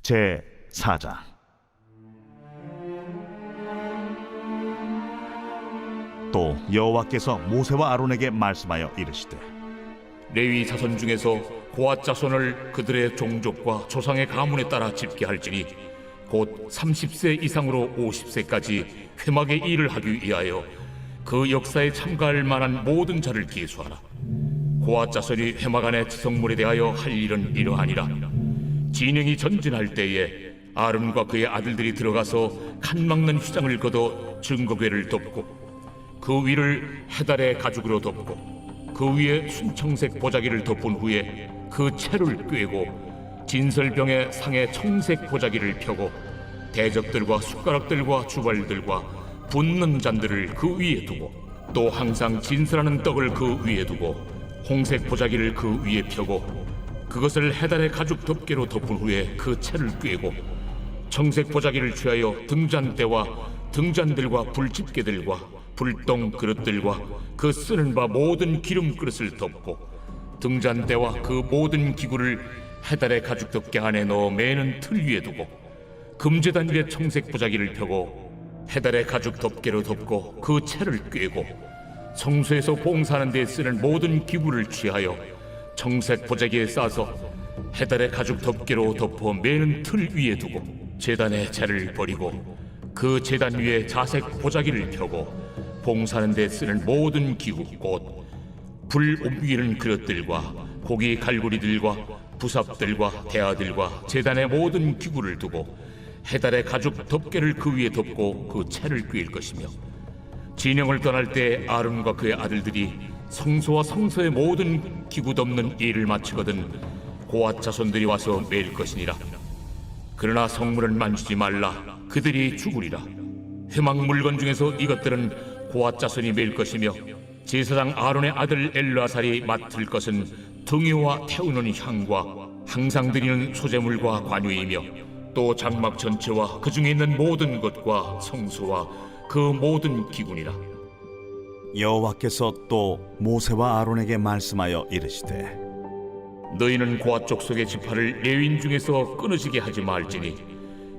제4장. 또 여호와께서 모세와 아론에게 말씀하여 이르시되, 레위 자손 중에서 고앗 자손을 그들의 종족과 조상의 가문에 따라 집게 할지니 곧 30세 이상으로 50세까지 회막의 일을 하기 위하여 그 역사에 참가할 만한 모든 자를 계수하라. 고앗 자손이 회막 안의 지성물에 대하여 할 일은 이러하니라. 진영이 전진할 때에 아론과 그의 아들들이 들어가서 칸 막는 휘장을 걷어 증거궤를 덮고 그 위를 해달의 가죽으로 덮고 그 위에 순청색 보자기를 덮은 후에 그 채를 꿰고 진설병의 상에 청색 보자기를 펴고 대적들과 숟가락들과 주발들과 붓는 잔들을 그 위에 두고 또 항상 진설하는 떡을 그 위에 두고 홍색 보자기를 그 위에 펴고 그것을 해달의 가죽 덮개로 덮은 후에 그 채를 꿰고 청색 보자기를 취하여 등잔대와 등잔들과 불집게들과 불똥 그릇들과 그 쓰는 바 모든 기름 그릇을 덮고 등잔대와 그 모든 기구를 해달의 가죽 덮개 안에 넣어 매는 틀 위에 두고 금제단 위에 청색 보자기를 펴고 해달의 가죽 덮개로 덮고 그 채를 꿰고 성소에서 봉사하는 데 쓰는 모든 기구를 취하여 청색 보자기에 싸서 해달의 가죽 덮개로 덮어 매는 틀 위에 두고 제단의 채를 버리고 그 제단 위에 자색 보자기를 펴고 봉사하는 데 쓰는 모든 기구 곧 불 옮기는 그릇들과 고기 갈고리들과 부삽들과 대야들과 제단의 모든 기구를 두고 해달의 가죽 덮개를 그 위에 덮고 그 채를 꿰일 것이며 진영을 떠날 때 아론과 그의 아들들이 성소와 성소의 모든 기구 덮는 일을 마치거든 고앗 자손들이 와서 매일 것이니라. 그러나 성물은 만지지 말라. 그들이 죽으리라. 회막 물건 중에서 이것들은 고앗 자손이 매일 것이며 제사장 아론의 아들 엘르아살이 맡을 것은 등유와 태우는 향과 항상 드리는 소제물과 관유이며 또 장막 전체와 그 중에 있는 모든 것과 성소와 그 모든 기구니라. 여호와께서 또 모세와 아론에게 말씀하여 이르시되, 너희는 고앗 족속의 지파를 레위인 중에서 끊어지게 하지 말지니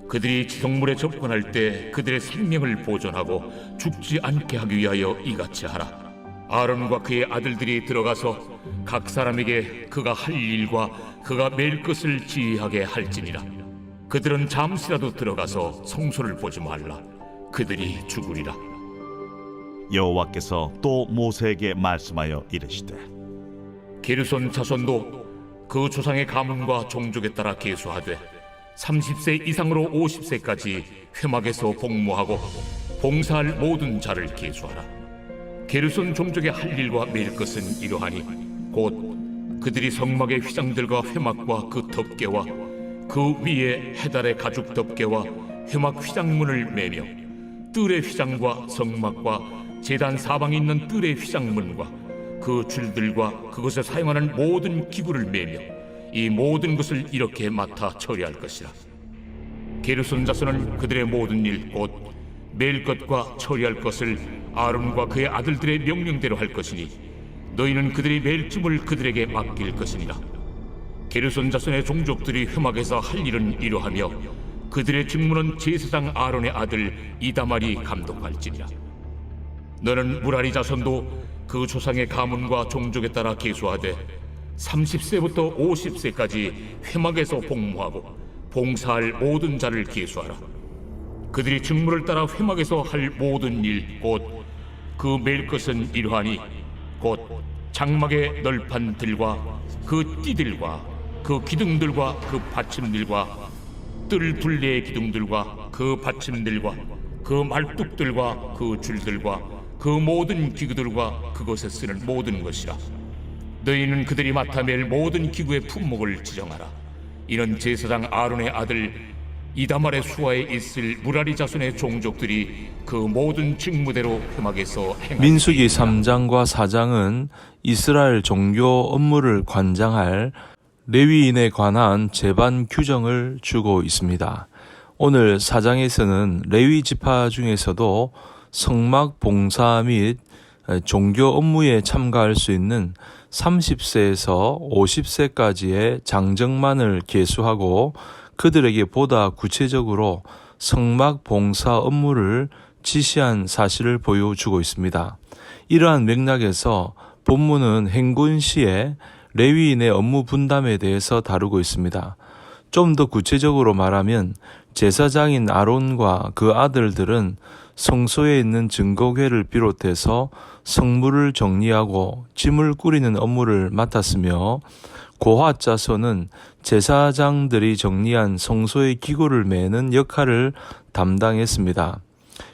그들이 지성물에 접근할 때 그들의 생명을 보존하고 죽지 않게 하기 위하여 이같이 하라. 아론과 그의 아들들이 들어가서 각 사람에게 그가 할 일과 그가 매일 것을 지휘하게 할지니라. 그들은 잠시라도 들어가서 성소를 보지 말라. 그들이 죽으리라. 여호와께서 또 모세에게 말씀하여 이르시되, 게르손 자손도 그 조상의 가문과 종족에 따라 계수하되 30세 이상으로 50세까지 회막에서 복무하고 봉사할 모든 자를 계수하라. 게르손 종족의 할 일과 매일 것은 이러하니 곧 그들이 성막의 휘장들과 회막과 그 덮개와 그 위에 해달의 가죽 덮개와 회막 휘장문을 매며 뜰의 휘장과 성막과 제단 사방에 있는 뜰의 휘장문과 그 줄들과 그것에 사용하는 모든 기구를 매며 이 모든 것을 이렇게 맡아 처리할 것이라. 게르손 자손은 그들의 모든 일 곧 매일 것과 처리할 것을 아론과 그의 아들들의 명령대로 할 것이니 너희는 그들이 매일 짐을 그들에게 맡길 것이니라. 게르손 자손의 종족들이 회막에서 할 일은 이러하며 그들의 직무는 제사장 아론의 아들 이다말이 감독할지니라. 너는 무라리 자손도 그 조상의 가문과 종족에 따라 계수하되 30세부터 50세까지 회막에서 복무하고 봉사할 모든 자를 계수하라. 그들이 직무를 따라 회막에서 할 모든 일 곧 그 매일 것은 이러하니 곧 장막의 널판들과 그 띠들과 그 기둥들과 그 받침들과 뜰 둘레의 기둥들과 그 받침들과 그 말뚝들과 그 줄들과 그 모든 기구들과 그것에 쓰는 모든 것이라. 너희는 그들이 맡아 맬 모든 기구의 품목을 지정하라. 이는 제사장 아론의 아들 이다말의 수하에 있을 무라리 자손의 종족들이 그 모든 직무대로 회막에서 행하리라. 민수기 3장과 4장은 이스라엘 종교 업무를 관장할 레위인에 관한 제반 규정을 주고 있습니다. 오늘 4장에서는 레위 지파 중에서도 성막 봉사 및 종교 업무에 참가할 수 있는 30세에서 50세까지의 장정만을 계수하고 그들에게 보다 구체적으로 성막 봉사 업무를 지시한 사실을 보여주고 있습니다. 이러한 맥락에서 본문은 행군시의 레위인의 업무 분담에 대해서 다루고 있습니다. 좀 더 구체적으로 말하면 제사장인 아론과 그 아들들은 성소에 있는 증거궤를 비롯해서 성물을 정리하고 짐을 꾸리는 업무를 맡았으며, 고핫 자손은 제사장들이 정리한 성소의 기구를 매는 역할을 담당했습니다.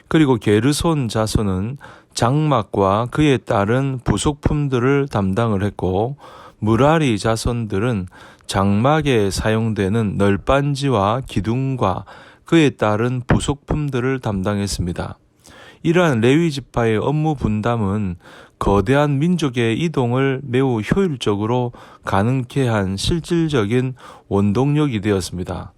그리고 게르손 자손은 장막과 그에 따른 부속품들을 담당을 했고, 무라리 자손들은 장막에 사용되는 널빤지와 기둥과 그에 따른 부속품들을 담당했습니다. 이러한 레위 지파의 업무 분담은 거대한 민족의 이동을 매우 효율적으로 가능케 한 실질적인 원동력이 되었습니다.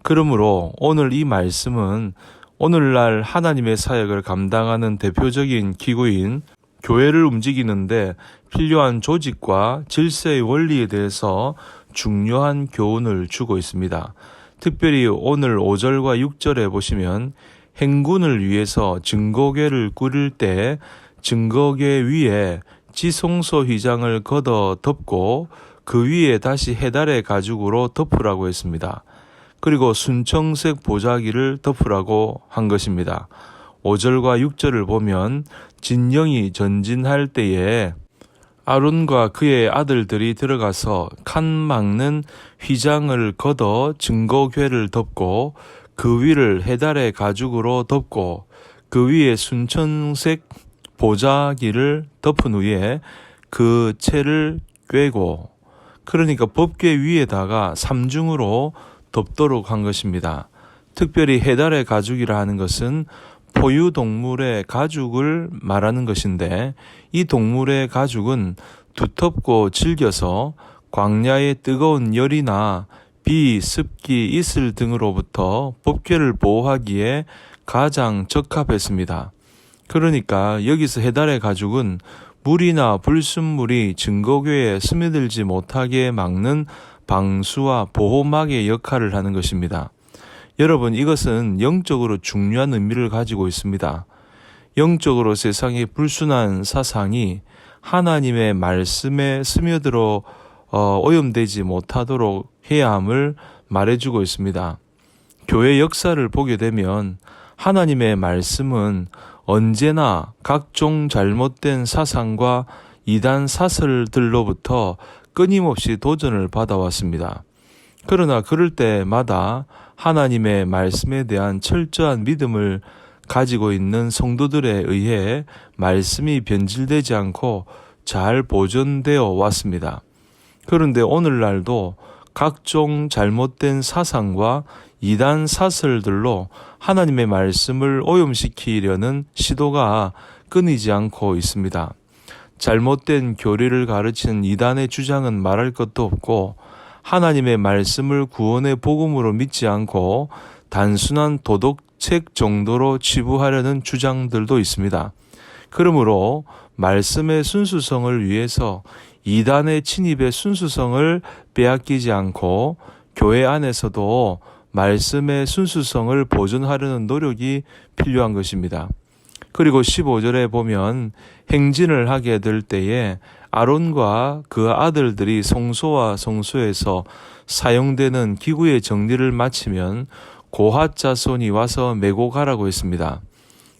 그러므로 오늘 이 말씀은 오늘날 하나님의 사역을 감당하는 대표적인 기구인 교회를 움직이는데 필요한 조직과 질서의 원리에 대해서 중요한 교훈을 주고 있습니다. 특별히 오늘 5절과 6절에 보시면 행군을 위해서 증거궤를 꾸릴 때 증거궤 위에 지성소 휘장을 걷어 덮고 그 위에 다시 해달의 가죽으로 덮으라고 했습니다. 그리고 순청색 보자기를 덮으라고 한 것입니다. 5절과 6절을 보면 진영이 전진할 때에 아론과 그의 아들들이 들어가서 칸 막는 휘장을 걷어 증거궤를 덮고 그 위를 해달의 가죽으로 덮고 그 위에 순천색 보자기를 덮은 후에 그 채를 꿰고, 그러니까 법궤 위에다가 삼중으로 덮도록 한 것입니다. 특별히 해달의 가죽이라 하는 것은 포유동물의 가죽을 말하는 것인데, 이 동물의 가죽은 두텁고 질겨서 광야의 뜨거운 열이나 비, 습기, 이슬 등으로부터 법궤를 보호하기에 가장 적합했습니다. 그러니까 여기서 해달의 가죽은 물이나 불순물이 증거궤에 스며들지 못하게 막는 방수와 보호막의 역할을 하는 것입니다. 여러분, 이것은 영적으로 중요한 의미를 가지고 있습니다. 영적으로 세상의 불순한 사상이 하나님의 말씀에 스며들어 오염되지 못하도록 해야 함을 말해주고 있습니다. 교회 역사를 보게 되면 하나님의 말씀은 언제나 각종 잘못된 사상과 이단 사설들로부터 끊임없이 도전을 받아왔습니다. 그러나 그럴 때마다 하나님의 말씀에 대한 철저한 믿음을 가지고 있는 성도들에 의해 말씀이 변질되지 않고 잘 보존되어 왔습니다. 그런데 오늘날도 각종 잘못된 사상과 이단 사설들로 하나님의 말씀을 오염시키려는 시도가 끊이지 않고 있습니다. 잘못된 교리를 가르치는 이단의 주장은 말할 것도 없고, 하나님의 말씀을 구원의 복음으로 믿지 않고 단순한 도덕책 정도로 치부하려는 주장들도 있습니다. 그러므로 말씀의 순수성을 위해서 이단의 침입의 순수성을 빼앗기지 않고 교회 안에서도 말씀의 순수성을 보존하려는 노력이 필요한 것입니다. 그리고 15절에 보면 행진을 하게 될 때에 아론과 그 아들들이 성소와 성소에서 사용되는 기구의 정리를 마치면 고핫 자손이 와서 메고 가라고 했습니다.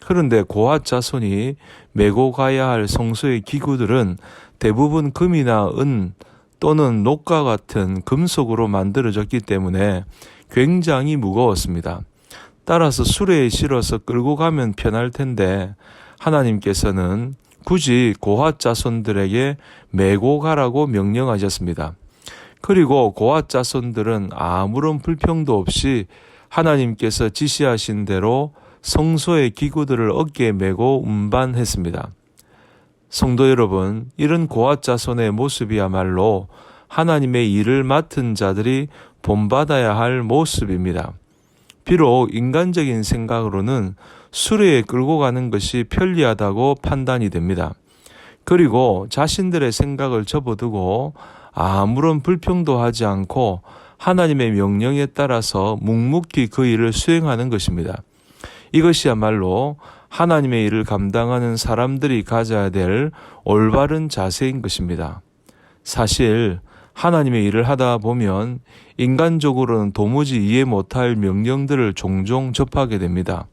그런데 고핫 자손이 메고 가야 할 성소의 기구들은 대부분 금이나 은 또는 녹과 같은 금속으로 만들어졌기 때문에 굉장히 무거웠습니다. 따라서 수레에 실어서 끌고 가면 편할 텐데 하나님께서는 굳이 고핫 자손들에게 메고 가라고 명령하셨습니다. 그리고 고핫 자손들은 아무런 불평도 없이 하나님께서 지시하신 대로 성소의 기구들을 어깨에 메고 운반했습니다. 성도 여러분, 이런 고핫 자손의 모습이야말로 하나님의 일을 맡은 자들이 본받아야 할 모습입니다. 비록 인간적인 생각으로는 수레에 끌고 가는 것이 편리하다고 판단이 됩니다. 그리고 자신들의 생각을 접어두고 아무런 불평도 하지 않고 하나님의 명령에 따라서 묵묵히 그 일을 수행하는 것입니다. 이것이야말로 하나님의 일을 감당하는 사람들이 가져야 될 올바른 자세인 것입니다. 사실 하나님의 일을 하다 보면 인간적으로는 도무지 이해 못할 명령들을 종종 접하게 됩니다.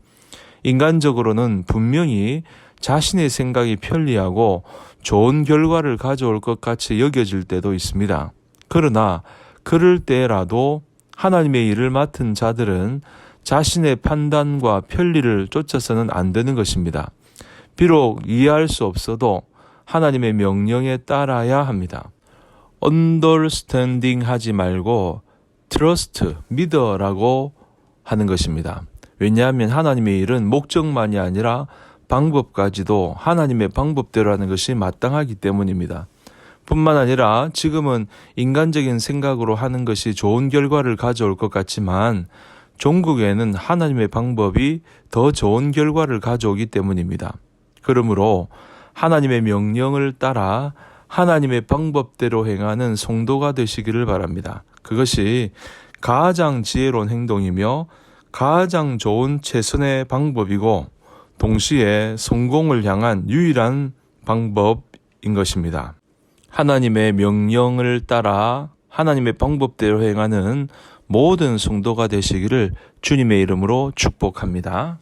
인간적으로는 분명히 자신의 생각이 편리하고 좋은 결과를 가져올 것 같이 여겨질 때도 있습니다. 그러나 그럴 때라도 하나님의 일을 맡은 자들은 자신의 판단과 편리를 쫓아서는 안 되는 것입니다. 비록 이해할 수 없어도 하나님의 명령에 따라야 합니다. understanding 하지 말고 trust, 믿어라고 하는 것입니다. 왜냐하면 하나님의 일은 목적만이 아니라 방법까지도 하나님의 방법대로 하는 것이 마땅하기 때문입니다. 뿐만 아니라 지금은 인간적인 생각으로 하는 것이 좋은 결과를 가져올 것 같지만 종국에는 하나님의 방법이 더 좋은 결과를 가져오기 때문입니다. 그러므로 하나님의 명령을 따라 하나님의 방법대로 행하는 성도가 되시기를 바랍니다. 그것이 가장 지혜로운 행동이며 가장 좋은 최선의 방법이고 동시에 성공을 향한 유일한 방법인 것입니다. 하나님의 명령을 따라 하나님의 방법대로 행하는 모든 성도가 되시기를 주님의 이름으로 축복합니다.